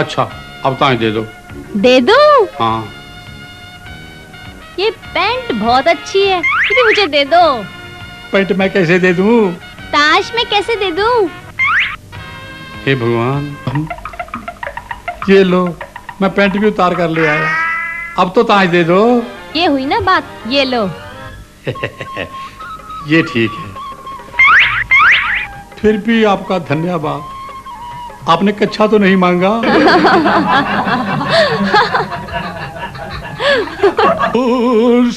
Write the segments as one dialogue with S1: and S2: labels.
S1: अच्छा, अब ताश दे दो।
S2: दे दो?
S1: हाँ।
S2: ये पैंट बहुत अच्छी है, इसे मुझे दे दो।
S1: पैंट मैं कैसे दे दूं?
S2: ताश में कैसे दे दूं?
S1: हे भगवान, ये लो, मैं पैंट भी उतार कर ले आया। अब तो ताश दे दो।
S2: ये हुई ना बात, ये लो।
S1: ये ठीक है। फिर भी आपका धन्यवाद। आपने कच्छा तो नहीं मांगा?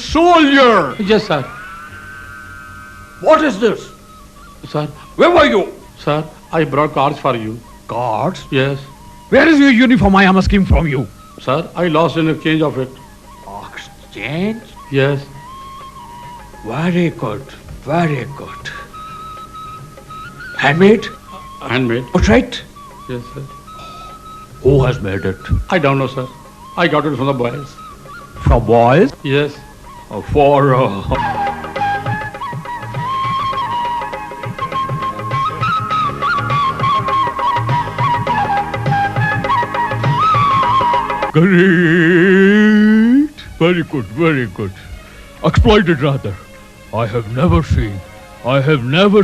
S3: Soldier!
S1: Yes, sir.
S3: What is this?
S1: Sir.
S3: Where were you?
S1: Sir, I brought cards for you.
S3: Cards?
S1: Yes.
S3: Where is your uniform I am asking from you?
S1: Sir, I lost in exchange of it.
S3: Exchange?
S1: Yes.
S3: Very good. Very good. Handmade?
S1: Handmade.
S3: Portrait?
S1: Yes, sir.
S3: Who has made it?
S1: I don't know, sir. I got it from the boys.
S3: From boys?
S1: Yes.
S3: For Great! Very good, very good. Exploited rather. I have never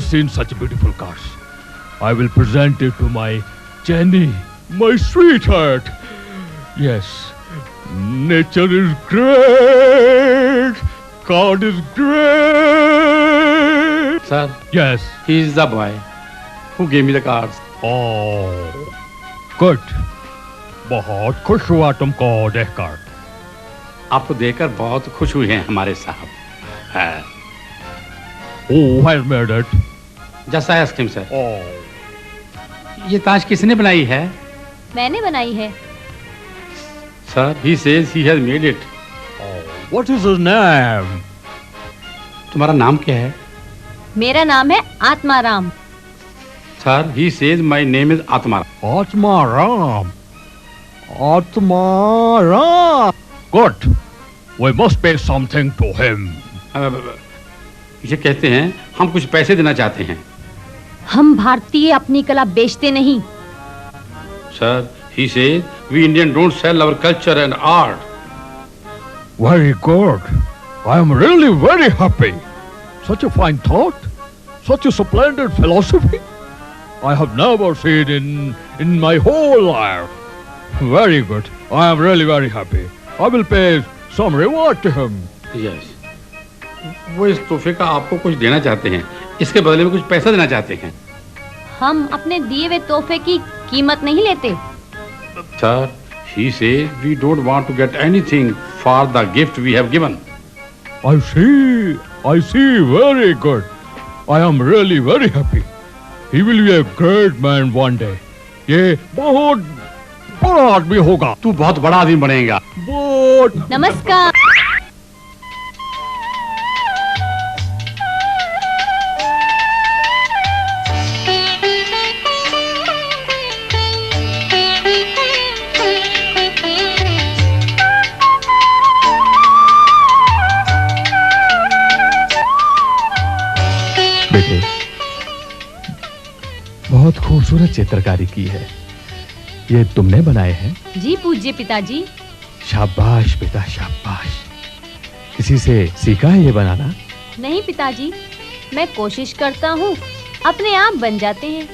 S3: seen such beautiful cars. I will present it to my Jenny, my sweetheart. Yes, nature is great. God is great.
S1: Sir.
S3: Yes.
S1: He is the boy who gave me the cards.
S3: Oh, good. बहुत खुश हुआ तुमको देखकर।
S1: आपको देखकर बहुत खुश हुए हैं हमारे साहब।
S3: Who has made it?
S1: Just ask him, sir.
S3: Oh.
S1: ये ताश किसने बनाई है?
S2: मैंने बनाई है।
S1: Sir, he says he has made it.
S3: Oh, what is his name?
S1: तुम्हारा नाम क्या है?
S2: मेरा नाम है Atmaram.
S1: Sir, he says my name is Atma.
S3: Atmaram. Atmaram. Good. We must pay something to him.
S1: ये कहते हैं हम कुछ पैसे देना चाहते हैं।
S2: हम भारतीय अपनी कला बेचते नहीं।
S1: Sir, he says we Indian don't sell our culture and art.
S3: Very good. I am really very happy. Such a fine thought. Such a splendid philosophy. I have never seen in my whole life. Very good. I am really very happy. I will pay some reward to him.
S1: Yes. वो इस तोहफे का आपको कुछ देना चाहते हैं, इसके बदले में कुछ पैसा देना चाहते हैं।
S2: हम अपने दिए हुए तोहफे की कीमत नहीं लेते।
S1: Sir, he says we don't want to get anything for the gift we have given.
S3: I see. Very good. I am really very happy. He will be a great man one day. ये बहुत बड़ा आदमी होगा।
S1: तू बहुत बड़ा आदमी बनेगा।
S3: बहुत।
S2: नमस्कार।
S4: बेटे, बहुत खूबसूरत चित्रकारी की है। ये तुमने बनाए हैं?
S2: जी पूज्य पिताजी।
S4: शाबाश बेटा, शाबाश। किसी से सीखा है ये बनाना?
S2: नहीं पिताजी, मैं कोशिश करता हूँ, अपने आप बन जाते हैं।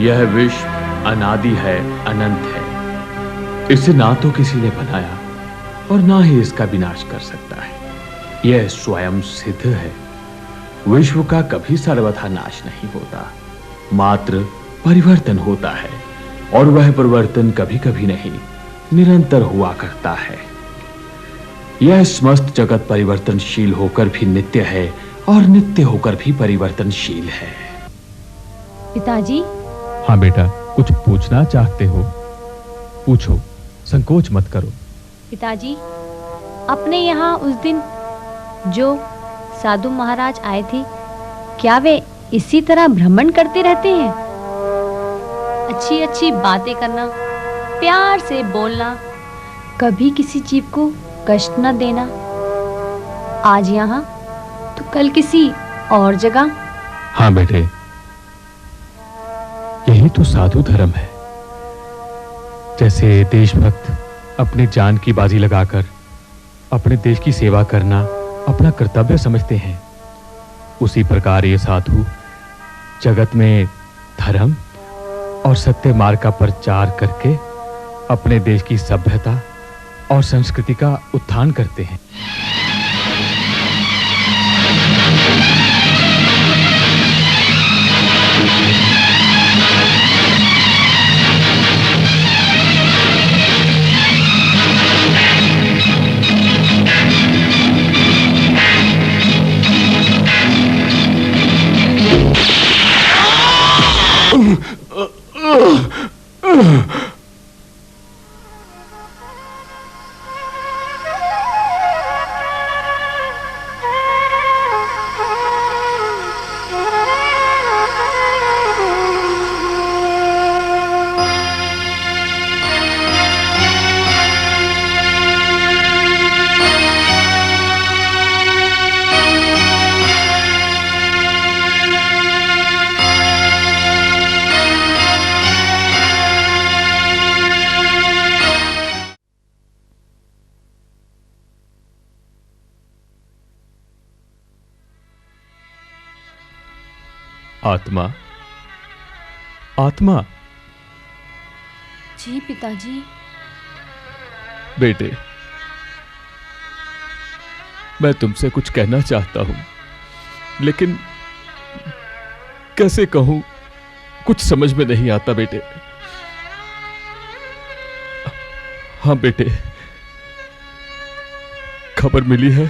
S4: यह विश्व अनादि है, अनंत है। इसे ना तो किसी ने बनाया और ना ही इसका विनाश कर सकता है। यह स्वयं सिद्ध है। विश्व का कभी सर्वथा नाश नहीं होता, मात्र परिवर्तन होता है, और वह परिवर्तन कभी कभी नहीं, निरंतर हुआ करता है। यह समस्त जगत परिवर्तनशील होकर भी नित्य है और नित्य होकर भी परिवर्तनशील है।
S2: पिताजी।
S4: हाँ बेटा, कुछ पूछना चाहते हो? पूछो, संकोच मत करो।
S2: पिताजी, अपने यहाँ उस दिन जो साधु महाराज आए थे, क्या वे इसी तरह भ्रमण करते रहते हैं? अच्छी अच्छी बातें करना, प्यार से बोलना, कभी किसी जीव को कष्ट न देना। आज यहाँ तो कल किसी और जगह।
S4: हाँ बेटे, यही तो साधु धर्म है।
S3: जैसे देशभक्त अपने जान की बाजी लगाकर अपने देश की सेवा करना अपना कर्तव्य समझते हैं, उसी प्रकार ये साधु जगत में धर्म और सत्य मार्ग का प्रचार करके अपने देश की सभ्यता और संस्कृति का उत्थान करते हैं। आत्मा, आत्मा।
S2: जी पिताजी।
S3: बेटे, मैं तुमसे कुछ कहना चाहता हूं, लेकिन कैसे कहूं, कुछ समझ में नहीं आता बेटे। हाँ बेटे, खबर मिली है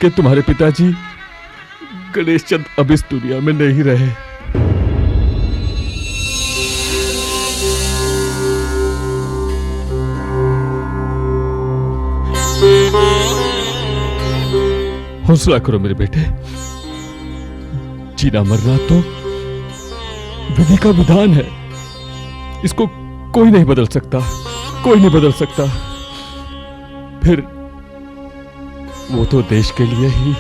S3: कि तुम्हारे पिताजी गणेश चंद अब इस दुनिया में नहीं रहे। हौसला करो मेरे बेटे, जीना मरना तो विधि का विधान है, इसको कोई नहीं बदल सकता, कोई नहीं बदल सकता। फिर वो तो देश के लिए ही।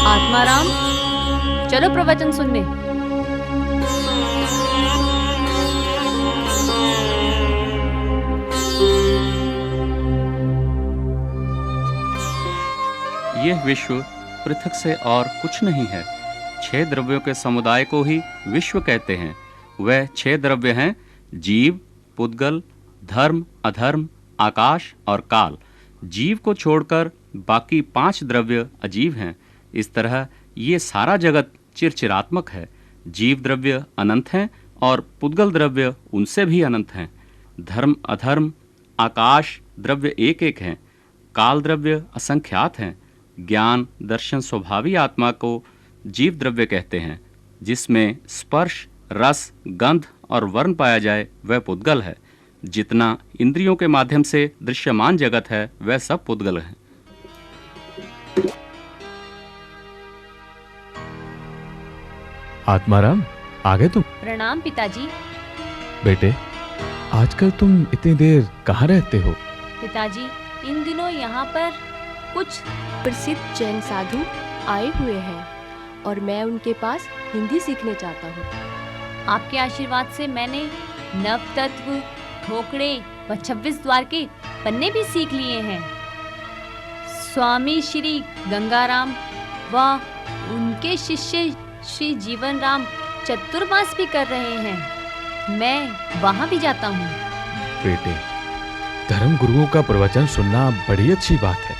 S2: आत्माराम, चलो प्रवचन सुनने।
S5: यह विश्व पृथक से और कुछ नहीं है। 6 द्रव्यों के समुदाय को ही विश्व कहते हैं। वह 6 द्रव्य हैं: जीव, पुद्गल, धर्म, अधर्म, आकाश और काल। जीव को छोड़कर बाकी 5 द्रव्य अजीव हैं। इस तरह ये सारा जगत चिरचिरात्मक है। जीव द्रव्य अनंत हैं और पुद्गल द्रव्य उनसे भी अनंत हैं। धर्म, अधर्म, आकाश द्रव्य एक एक हैं। काल द्रव्य असंख्यात हैं। ज्ञान, दर्शन, स्वभावी आत्मा को जीव द्रव्य कहते हैं। जिसमें स्पर्श, रस, गंध और वर्ण पाया जाए वह पुद्गल है। जितना इंद्रियों के माध्यम से दृश्यमान जगत है वह सब पुद्गल है।
S3: आत्माराम, आ गए तुम?
S2: प्रणाम पिताजी।
S3: बेटे, आजकल तुम इतनी देर कहाँ रहते हो?
S2: पिताजी, इन दिनों यहाँ पर कुछ
S6: प्रसिद्ध जैन साधु आए हुए हैं और मैं उनके पास हिंदी सीखने चाहता हूँ।
S2: आपके आशीर्वाद से मैंने नव तत्व, ठोकड़े व 26 द्वार के पन्ने भी सीख लिए हैं। स्वामी श्री गंगाराम व उनके शिष्य श्री जीवन राम चतुर्मास भी कर रहे हैं। मैं वहाँ भी जाता हूँ।
S3: बेटे, धर्म गुरुओं का प्रवचन सुनना बड़ी अच्छी बात है,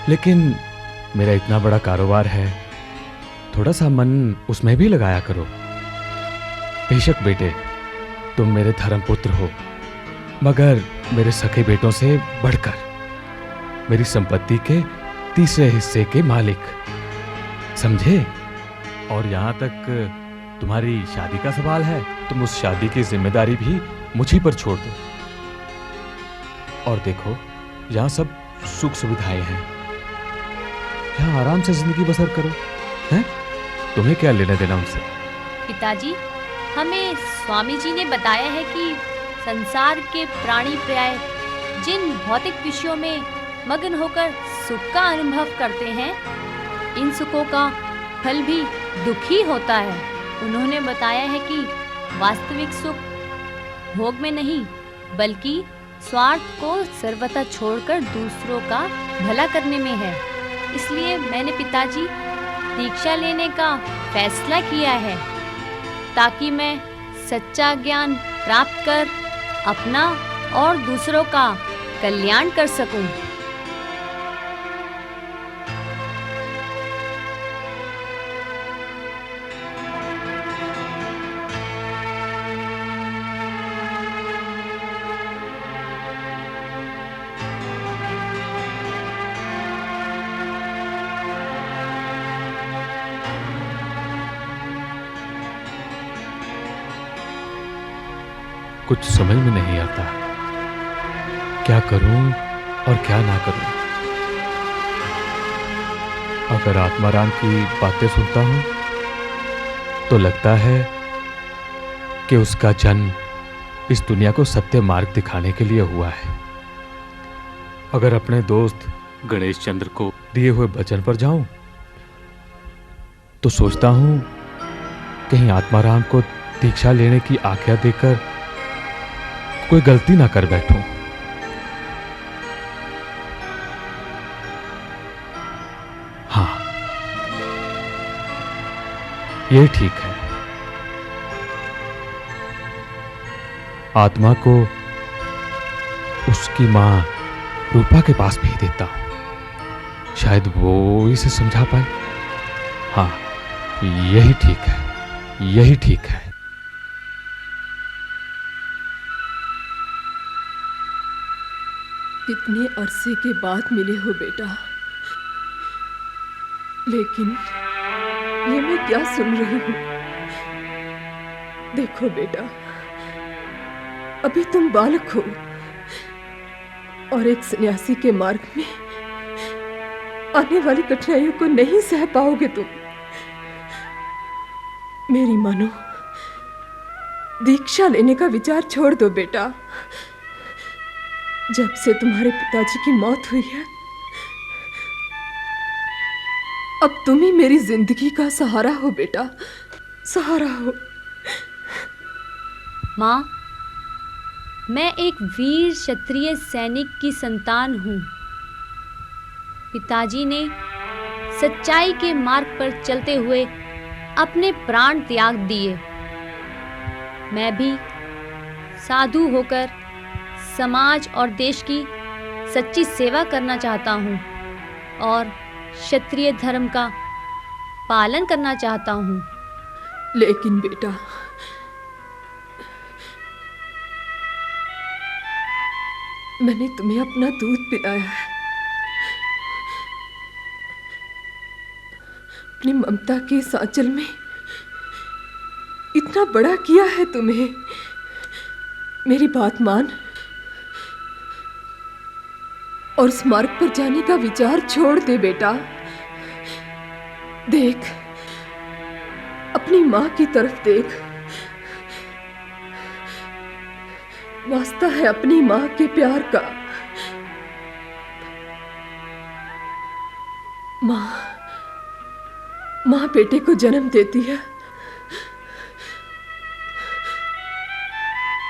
S3: लेकिन मेरा इतना बड़ा कारोबार है, थोड़ा सा मन उसमें भी लगाया करो। बेशक बेटे, तुम मेरे धर्मपुत्र हो, मगर मेरे सखे बेटों से बढ़कर, मेरी संपत्ति के तीसरे हिस्से के मालिक, समझे? और यहां तक तुम्हारी शादी का सवाल है, तुम उस शादी की जिम्मेदारी भी मुझी पर छोड़ दो। और देखो, यहां सब सुख सुविधाएं हैं, यहां आराम से जिंदगी बसर करो, हैं? तुम्हें क्या लेना देना उनसे?
S2: पिताजी, हमें स्वामी जी ने बताया है कि संसार के प्राणी प्राय जिन भौतिक विषयों में मग्न होकर सुख का अनुभव करते हैं, इन सुखों का फल भी दुख ही होता है। उन्होंने बताया है कि वास्तविक सुख भोग में नहीं, बल्कि स्वार्थ को सर्वथा छोड़कर दूसरों का भला करने में है। इसलिए मैंने पिताजी दीक्षा लेने का फैसला किया है, ताकि मैं सच्चा ज्ञान प्राप्त कर अपना और दूसरों का कल्याण कर सकूं।
S3: कुछ समझ में नहीं आता, क्या करूं और क्या ना करूं। अगर आत्माराम की बातें सुनता हूं तो लगता है कि उसका जन्म इस दुनिया को सत्य मार्ग दिखाने के लिए हुआ है। अगर अपने दोस्त गणेश चंद्र को दिए हुए वचन पर जाऊं तो सोचता हूं कहीं आत्माराम को दीक्षा लेने की आज्ञा देकर कोई गलती ना कर बैठूं। हाँ, ये ठीक है। आत्मा को उसकी मां रूपा के पास भेज देता हूं, शायद वो इसे समझा पाए। हाँ, यही ठीक है, यही ठीक है।
S6: कितने अरसे के बाद मिले हो बेटा, लेकिन ये मैं क्या सुन रही हूँ? देखो बेटा, अभी तुम बालक हो और एक सन्यासी के मार्ग में आने वाली कठिनाइयों को नहीं सह पाओगे तुम। मेरी मानो, दीक्षा लेने का विचार छोड़ दो बेटा। जब से तुम्हारे पिताजी की मौत हुई है, अब तुम ही मेरी जिंदगी का सहारा हो बेटा, सहारा हो।
S2: माँ, मैं एक वीर क्षत्रिय सैनिक की संतान हूँ। पिताजी ने सच्चाई के मार्ग पर चलते हुए अपने प्राण त्याग दिए। मैं भी साधु होकर समाज और देश की सच्ची सेवा करना चाहता हूँ और क्षत्रिय धर्म का पालन करना चाहता हूँ।
S6: लेकिन बेटा, मैंने तुम्हें अपना दूध पिलाया है, अपनी ममता के सांचल में इतना बड़ा किया है तुम्हें। मेरी बात मान और उस मार्ग पर जाने का विचार छोड़ दे बेटा। देख, अपनी माँ की तरफ देख। वास्ता है अपनी माँ के प्यार का। माँ बेटे को जन्म देती है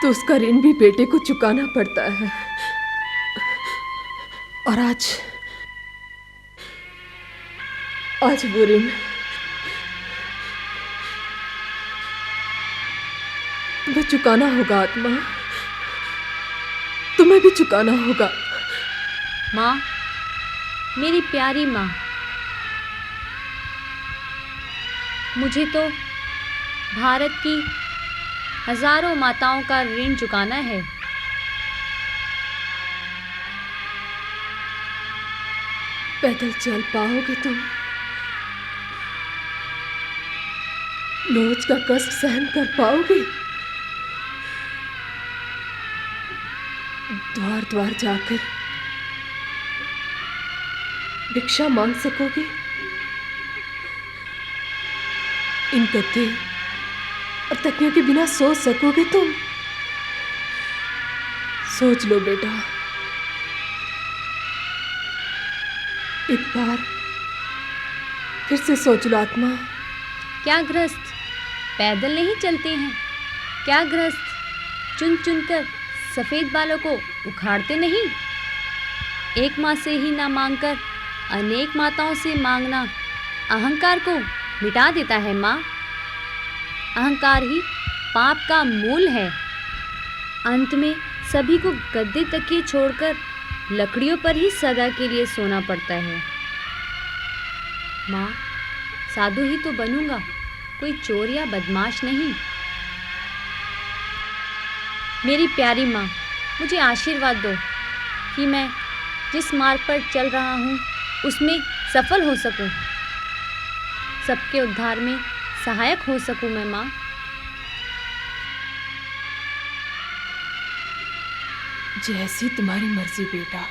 S6: तो उसका ऋण भी बेटे को चुकाना पड़ता है। और आज वो ऋण तुम्हें चुकाना होगा आत्मा, तुम्हें भी चुकाना होगा।
S2: माँ, मेरी प्यारी माँ, मुझे तो भारत की हजारों माताओं का ऋण चुकाना है।
S6: पैदल चल पाओगे तुम? लोच का कष्ट सहन कर पाओगे? द्वार द्वार जाकर भिक्षा मांग सकोगे? इन गद्दे और तकियों के बिना सो सकोगे तुम? सोच लो बेटा, एक बार फिर से सोच लो आत्मा।
S2: क्या गृहस्थ पैदल नहीं चलते हैं? क्या गृहस्थ चुन चुनकर सफेद बालों को उखाड़ते नहीं? एक माँ से ही ना मांगकर अनेक माताओं से मांगना अहंकार को मिटा देता है माँ। अहंकार ही पाप का मूल है। अंत में सभी को गद्दे तकिए छोड़कर लकड़ियों पर ही सदा के लिए सोना पड़ता है। माँ, साधु ही तो बनूंगा, कोई चोर या बदमाश नहीं। मेरी प्यारी माँ, मुझे आशीर्वाद दो कि मैं जिस मार्ग पर चल रहा हूँ उसमें सफल हो सकूं, सबके उद्धार में सहायक हो सकूं मैं माँ।
S6: जैसी तुम्हारी मर्जी बेटा।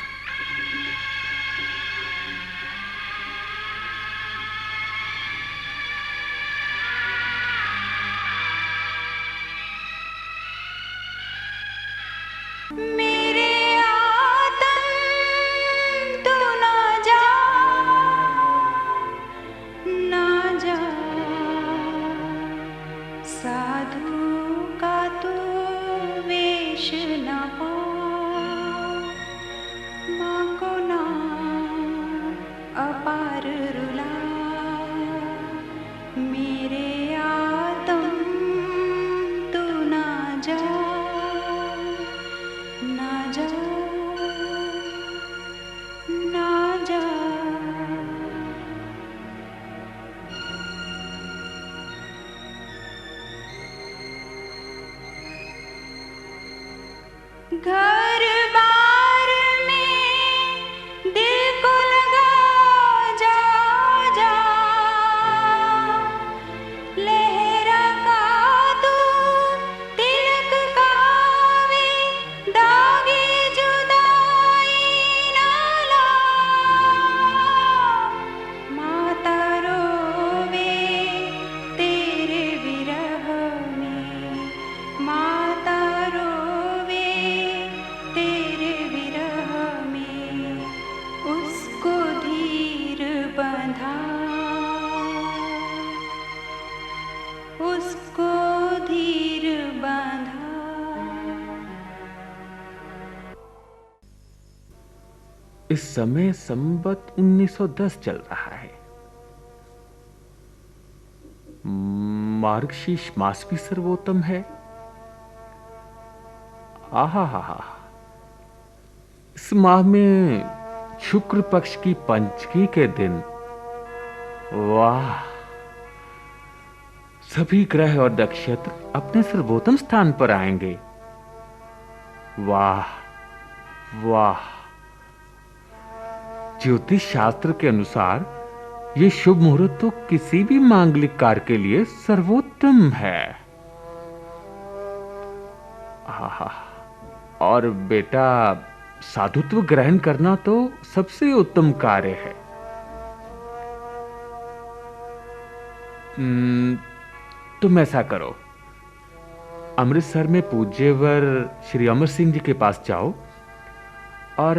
S7: घर बार में दिल को लगा जा जा, लहरा का तू तिलक का वे दागे जुदाई ना ला। माता रोवे तेरे विरह में, माता रोवे तेरे विरह में, उसको धीर बंधा, उसको धीर बांधा।
S4: इस समय संवत 1910 चल रहा है। मार्गशीर्ष मास भी सर्वोत्तम है। आहा हा हा। इस माह में शुक्र पक्ष की पंचमी के दिन, वाह, सभी ग्रह और नक्षत्र अपने सर्वोत्तम स्थान पर आएंगे। वाह वाह। ज्योतिष शास्त्र के अनुसार यह शुभ मुहूर्त तो किसी भी मांगलिक कार्य के लिए सर्वोत्तम है। आहा। और बेटा, साधुत्व ग्रहण करना तो सबसे उत्तम कार्य है। तुम ऐसा करो, अमृतसर में पूज्यवर श्री अमर सिंह जी के पास जाओ और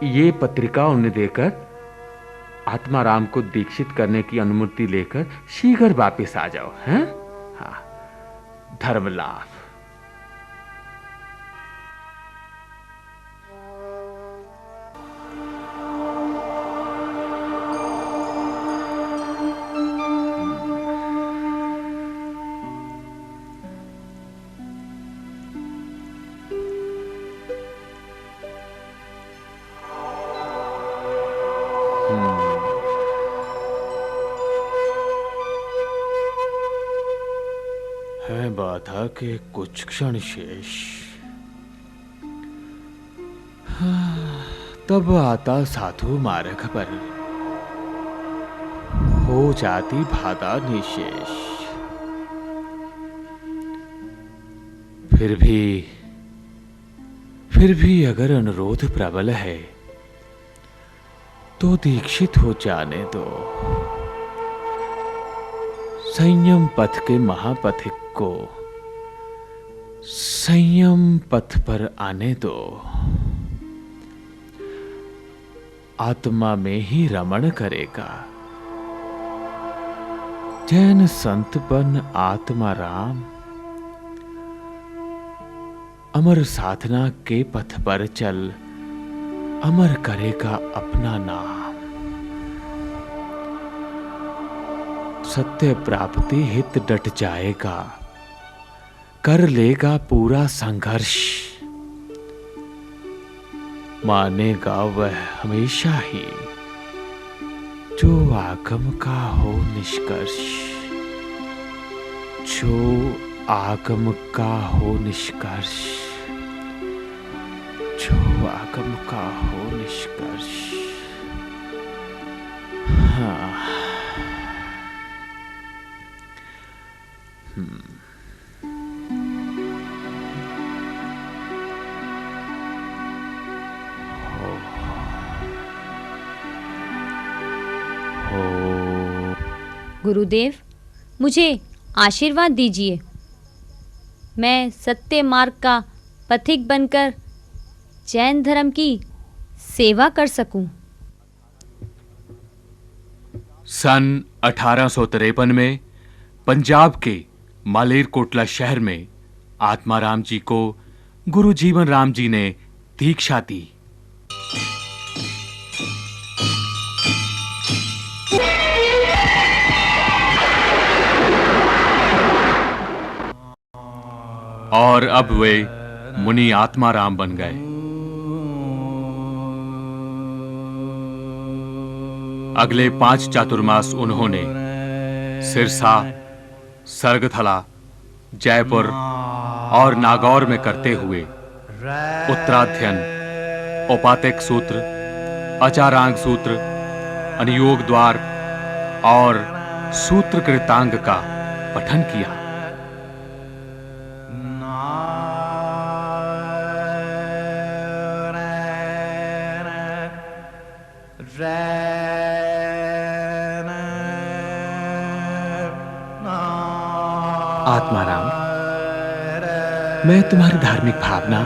S4: ये पत्रिका उन्हें देकर आत्माराम को दीक्षित करने की अनुमति लेकर शीघ्र वापस आ जाओ। हैं? हाँ, धर्म लाभ। है बाधा के कुछ क्षण शेष, तब आता साधु मार्ग पर, हो जाती बाधा निशेष। फिर भी अगर अनुरोध प्रबल है तो दीक्षित हो जाने दो। संयम पथ के महापथिक को संयम पथ पर आने दो। आत्मा में ही रमण करेगा। जैन संत बन आत्मा राम, अमर साधना के पथ पर चल, अमर करेगा अपना नाम। सत्य प्राप्ति हित डट जाएगा, कर लेगा पूरा संघर्ष। मानेगा वह हमेशा ही जो आगम का हो निष्कर्ष, जो आगम का हो निष्कर्ष, जो आगम का हो निष्कर्ष। हाँ।
S2: गुरुदेव, मुझे आशीर्वाद दीजिए। मैं सत्य मार्ग का पथिक बनकर जैन धर्म की सेवा कर सकूं।
S4: सन 1853 में पंजाब के मालेरकोटला शहर में आत्माराम जी को गुरु जीवन राम जी ने दीक्षा दी। और अब वे मुनि आत्माराम बन गए। अगले 5 चातुर्मास उन्होंने सिरसा, सरगथला, जयपुर और नागौर में करते हुए उत्तराध्ययन, औपातिक सूत्र, अचारांग सूत्र, अनुयोग द्वार और सूत्र कृतांग का पठन किया। आत्माराम, मैं तुम्हारी धार्मिक भावना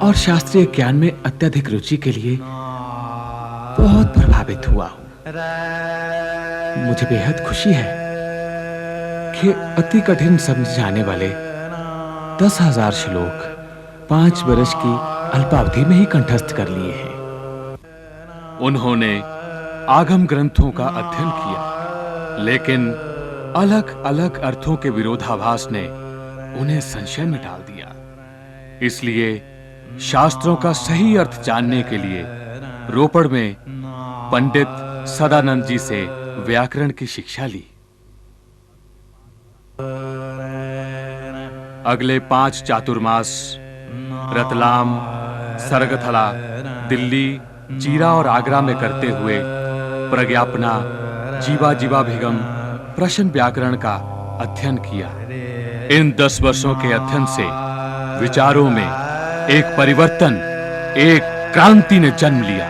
S4: और शास्त्रीय ज्ञान में अत्यधिक रुचि के लिए बहुत प्रभावित हुआ हूं। मुझे बेहद खुशी है कि अति कठिन समझे जाने वाले 10,000 श्लोक 5 वर्ष की अल्पावधि में ही कंठस्थ कर लिए हैं। उन्होंने आगम ग्रंथों का अध्ययन किया, लेकिन अलग अलग अर्थों के विरोधाभास ने उन्हें संशय में डाल दिया। इसलिए शास्त्रों का सही अर्थ जानने के लिए रोपड़ में पंडित सदानंद जी से व्याकरण की शिक्षा ली। अगले 5 चातुर्मास रतलाम, सरगथला, दिल्ली, चीरा और आगरा में करते हुए प्रज्ञापना, जीवाभिगम, प्रश्न व्याकरण का अध्ययन किया। इन 10 वर्षों के अध्ययन से विचारों में एक परिवर्तन, एक क्रांति ने जन्म लिया।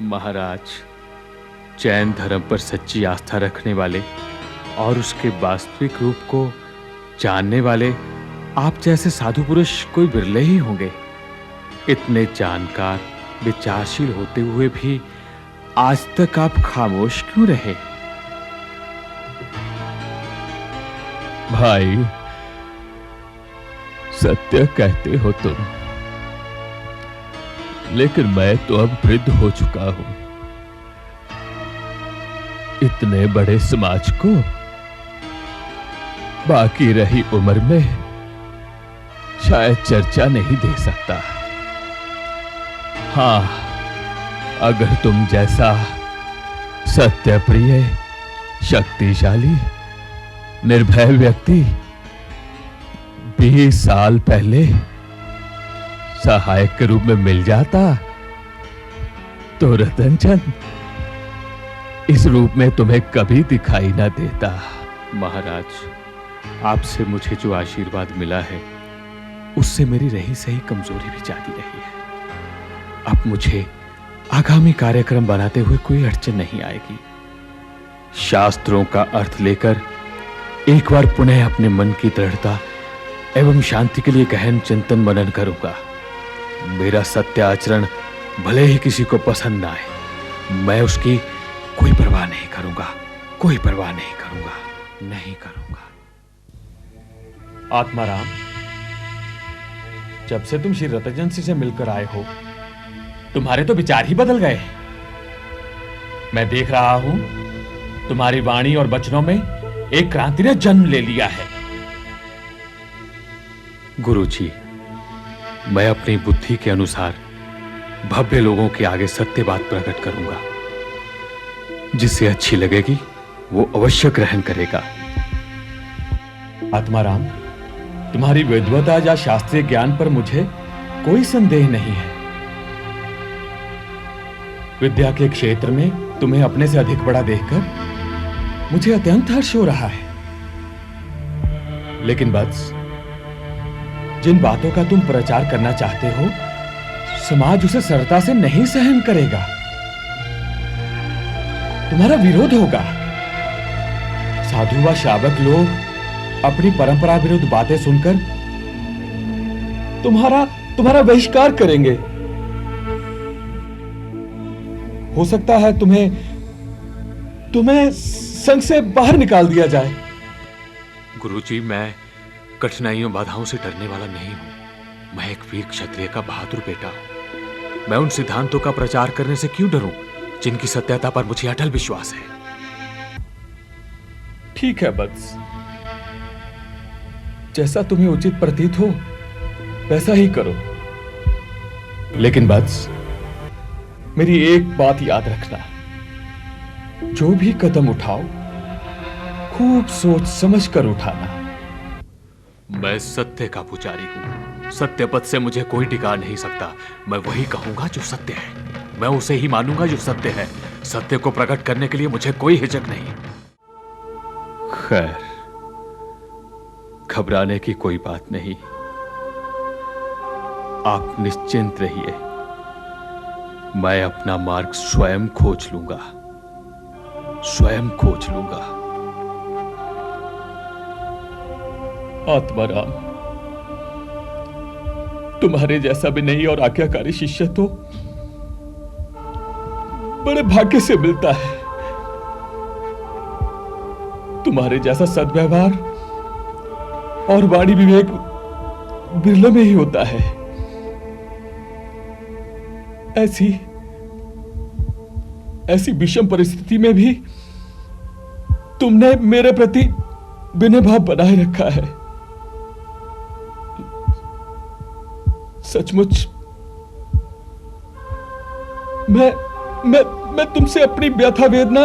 S4: महाराज, जैन धर्म पर सच्ची आस्था रखने वाले और उसके वास्तविक रूप को जानने वाले आप जैसे साधु पुरुष कोई बिरले ही होंगे। इतने जानकार, विचारशील होते हुए भी आज तक आप खामोश क्यों रहे?
S3: भाई, सत्य कहते हो तुम, लेकिन मैं तो अब वृद्ध हो चुका हूं। इतने बड़े समाज को बाकी रही उम्र में शायद चर्चा नहीं दे सकता। हाँ, अगर तुम जैसा सत्यप्रिय, शक्तिशाली, निर्भय व्यक्ति 20 साल पहले सहायक के रूप में मिल जाता तो रतन चंद इस रूप में तुम्हें कभी दिखाई ना देता।
S4: महाराज, आपसे मुझे जो आशीर्वाद मिला है उससे मेरी रही सही कमजोरी भी जाती रही है। अब मुझे आगामी कार्यक्रम बनाते हुए कोई अड़चन नहीं आएगी। शास्त्रों का अर्थ लेकर एक बार पुनः अपने मन की दृढ़ता एवं शांति के लिए गहन चिंतन मनन करूंगा। मेरा सत्य आचरण भले ही किसी को पसंद ना आए, मैं उसकी कोई परवाह नहीं करूंगा, कोई परवाह नहीं करूंगा, नहीं करूंगा।
S8: आत्माराम, जब से तुम श्री रतन से मिलकर आए हो तुम्हारे तो विचार ही बदल गए। मैं देख रहा हूं तुम्हारी वाणी और वचनों में एक क्रांति ने जन्म ले लिया है।
S4: गुरुजी, मैं अपनी बुद्धि के अनुसार भव्य लोगों के आगे सत्य बात प्रकट करूंगा। जिसे अच्छी लगेगी वो अवश्य ग्रहण करेगा।
S8: आत्माराम, तुम्हारी विद्वता या शास्त्रीय ज्ञान पर मुझे कोई संदेह नहीं है। विद्या के क्षेत्र में तुम्हें अपने से अधिक बड़ा देखकर मुझे अत्यंत हर्ष हो रहा है। लेकिन बस जिन बातों का तुम प्रचार करना चाहते हो समाज उसे सरलता से नहीं सहन करेगा, तुम्हारा विरोध होगा। साधु व श्रावक लोग अपनी परंपरा विरुद्ध बातें सुनकर तुम्हारा बहिष्कार करेंगे। हो सकता है तुम्हें संघ से बाहर निकाल दिया जाए।
S4: गुरुजी, मैं कठिनाइयों बाधाओं से डरने वाला नहीं हूं। मैं एक वीर क्षत्रिय का बहादुर बेटा हूं। मैं उन सिद्धांतों का प्रचार करने से क्यों डरूं जिनकी सत्यता पर मुझे अटल विश्वास है।
S8: ठीक है वत्स, जैसा तुम्हें उचित प्रतीत हो वैसा ही करो। लेकिन वत्स, मेरी एक बात याद रखना, जो भी कदम उठाओ खूब सोच समझ कर उठाना।
S4: मैं सत्य का पुजारी हूं। सत्य पथ से मुझे कोई टिका नहीं सकता। मैं वही कहूंगा जो सत्य है, मैं उसे ही मानूंगा जो सत्य है। सत्य को प्रकट करने के लिए मुझे कोई हिचक नहीं। खैर, घबराने की कोई बात नहीं। आप निश्चिंत रहिए, मैं अपना मार्ग स्वयं खोज लूंगा, स्वयं खोज लूंगा।
S8: आत्माराम, तुम्हारे जैसा विनयी और आज्ञाकारी शिष्य तो बड़े भाग्य से मिलता है। तुम्हारे जैसा सद्व्यवहार और वाणी विवेक बिरले में ही होता है। ऐसी विषम परिस्थिति में भी तुमने मेरे प्रति विनय भाव बनाए रखा है। सचमुच मैं तुमसे अपनी व्यथा वेदना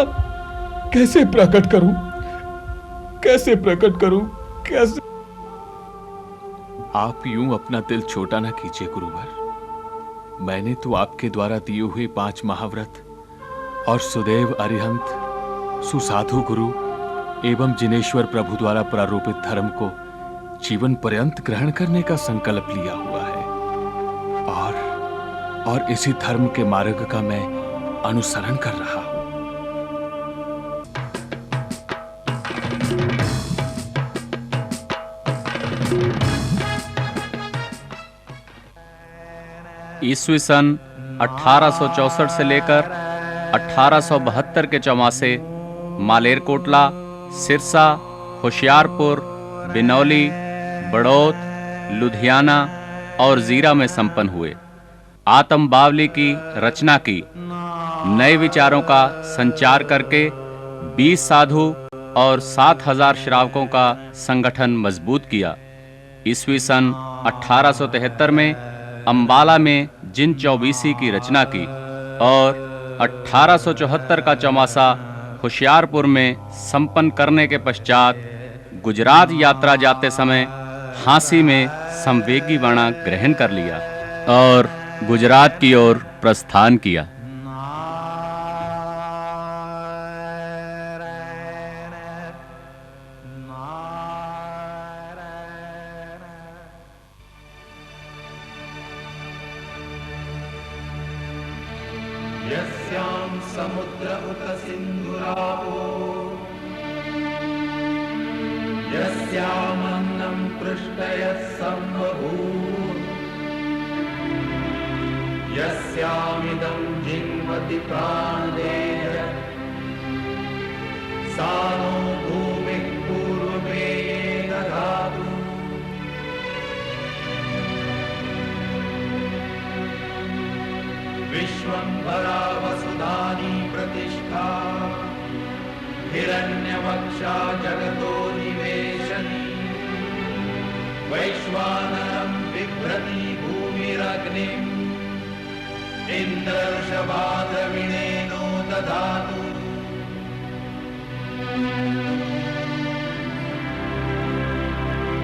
S8: कैसे प्रकट करूं? कैसे?
S4: आप यूं अपना दिल छोटा ना कीजिए गुरुवर। मैंने तो आपके द्वारा दिए हुए 5 महाव्रत और सुदेव अरिहंत, सुसाधु गुरु एवं जिनेश्वर प्रभु द्वारा प्रारूपित धर्म को जीवन पर्यंत ग्रहण करने का संकल्प लिया हुआ है और इसी धर्म के मार्ग का मैं अनुसरण कर रहा हूं।
S5: ईस्वी सन 1864 से लेकर 1872 के चौमासे मालेरकोटला, सिरसा, होशियारपुर, बिनौली, बड़ौत, लुधियाना और जीरा में संपन्न हुए। आतम बावली की रचना की, नए विचारों का संचार करके 20 साधु और 7000 श्रावकों का संगठन मजबूत किया। ईस्वी सन 1873 में अंबाला में जिन चौबीसी की रचना की और 1874 का चौमासा होशियारपुर में संपन्न करने के पश्चात गुजरात यात्रा जाते समय हांसी में संवेगी बाणा ग्रहण कर लिया और गुजरात की ओर प्रस्थान किया।
S9: यस्यां समुद्र उत सिन्धुरावो यस्यामन्नं पृष्ठयः सम्बभूव यस्यामिदं जिन्वति प्राणदेय सा नो भूमिः पूर्वमेव दधातु। विश्वम्भरा वसुधानी प्रतिष्ठा हिरण्यवक्षा जगतो निवेशनी वैश्वानरं बिभ्रति भूमिरग्निम् इन्द्रवृषभाद्रविणेनो दधातु।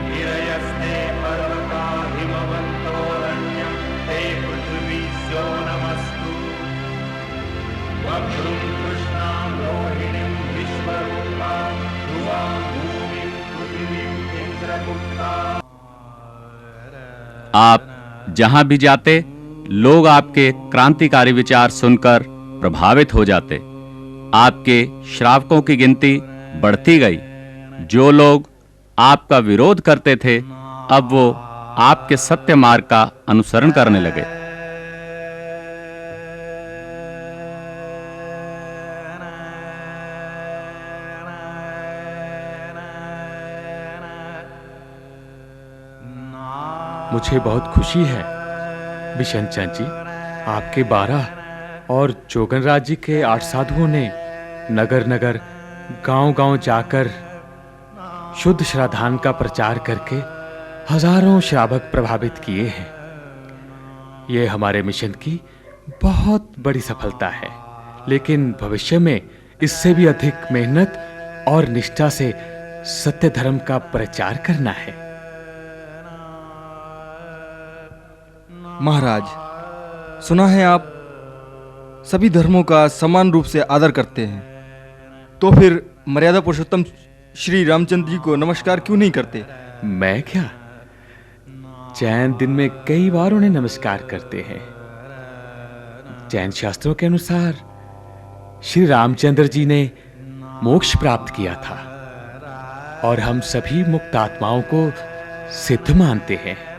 S9: गिरयस्ते पर्वता हिमवन्तोरण्यं ते पृथिवी स्यो नमस्तु। वक्रुं कृष्णां रोहिणीं विश्वरूपां ध्रुवां भूमिं पृथिवीं इन्द्रगुप्ता।
S5: आप जहां भी जाते लोग आपके क्रांतिकारी विचार सुनकर प्रभावित हो जाते। आपके श्रावकों की गिनती बढ़ती गई। जो लोग आपका विरोध करते थे अब वो आपके सत्य मार्ग का अनुसरण करने लगे।
S8: मुझे बहुत खुशी है बिशन चंद जी, आपके 12 और जोगनराज जी के 8 साधुओं ने नगर नगर गांव-गांव जाकर शुद्ध श्राद्धान का प्रचार करके हजारों श्रावक प्रभावित किए हैं। यह हमारे मिशन की बहुत बड़ी सफलता है, लेकिन भविष्य में इससे भी अधिक मेहनत और निष्ठा से सत्य धर्म का प्रचार करना है।
S10: महाराज, सुना है आप सभी धर्मों का समान रूप से आदर करते हैं, तो फिर मर्यादा पुरुषोत्तम श्री रामचंद्र जी को नमस्कार क्यों नहीं करते?
S8: मैं क्या, जैन दिन में कई बार उन्हें नमस्कार करते हैं। जैन शास्त्रों के अनुसार श्री रामचंद्र जी ने मोक्ष प्राप्त किया था और हम सभी मुक्त आत्माओं को सिद्ध मानते हैं।